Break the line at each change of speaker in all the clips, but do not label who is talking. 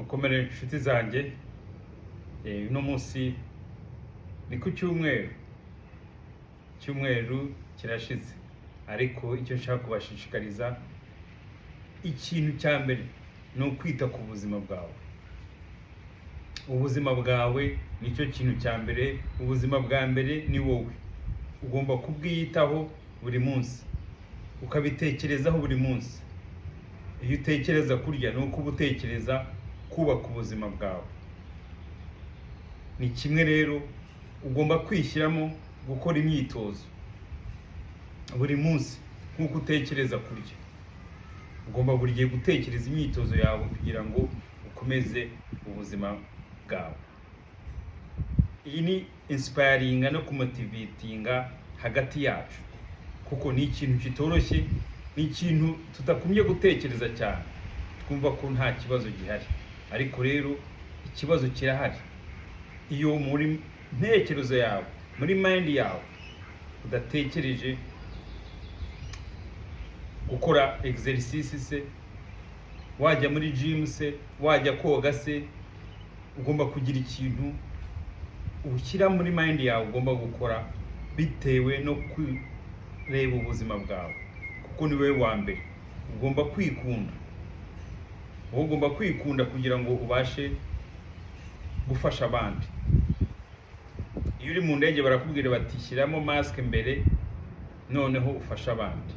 mukomere inshuti zanjye. Uno munsi ni ku cyumweru kirashize, ariko icyo nshaka kubashishikariza, ikintu cya mbere ni ukwita ku buzima bwawe. Ubuzima bwawe nicyo kintu cya mbere. Ubuzima bwa mbere ni wowe. Ugomba kubwiyitaho buri munsi, ukabitekerezaho buri munsi. Iyo utekereza kurya, ni uko uba utekereza kubaka ubuzima bwawe. Ni kimwe rero, ugomba kwishyiramo gukora imyitozo buri munsi nk'uko utekereza kurya. Ugomba buri gihe gutekereza imyitozo yawe kugira ngo ukomeze ubuzima bwawe. Iyi ni inspiringa no kumotivatinga hagati yacu, kuko ni ikintu kitoroshye, ni ikintu tudakumye gutekereza cyane, twumva ko nta kibazo gihari, ariko rero ikibazo kirahari. Iyo muri ntekerezo yawe, muri mind yawe, udatekereje gukora exercise se, wajya muri gym se, wajya koga se, ugomba kugira ikintu ushyira muri mind yawe ugomba gukora, bitewe no kureba ubuzima bwawe, kuko ni wowe wa mbere. Ugomba kwikunda. Wowe ugomba kwikunda kugira ngo ubashe gufasha abandi. Iyo uri mu ndege barakubwira bati shyiramo mask mbere, noneho ufasha abandi.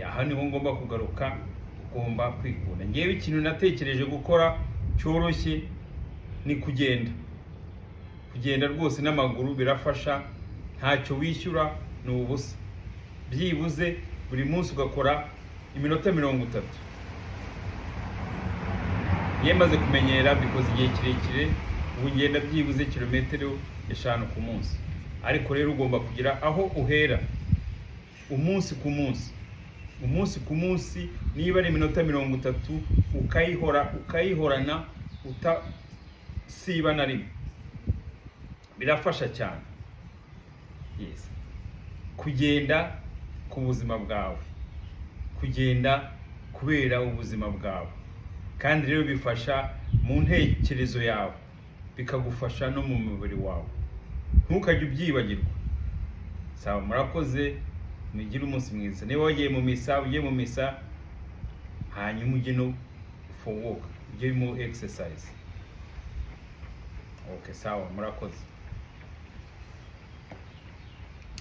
Aha niho ngomba kugaruka, ugomba kwikunda. Ngewe ikintu natekereje gukora cyoroshye ni kugenda. Kugenda rwose n'amaguru birafasha, ntacyo wishyura, ni ubusa. Byibuze buri munsi ugakora iminota 30. Yemaze kumenyera, bikoze igihe kirekire, ubu ngenda byibuze kilometero 5 ku munsi. Ariko rero ugomba kugira aho uhera umunsi ku munsi, niba ari iminota 30, ukayihorana utasiba na rimwe. Birafasha cyane. Yes. Kugenda ku buzima bwawe, kugenda kubera ubuzima bwawe, kandi rero bifasha mu ntekerezo yawe, bikagufasha no mu mubiri wawe. Ntukajye ubyibagirwa. Sawa, murakoze, mugire umunsi mwiza. Niba wagiye mu misa, ujye mu misa, hanyuma ujye no for walk, ujye mu exercise. Okay, sawa, murakoze.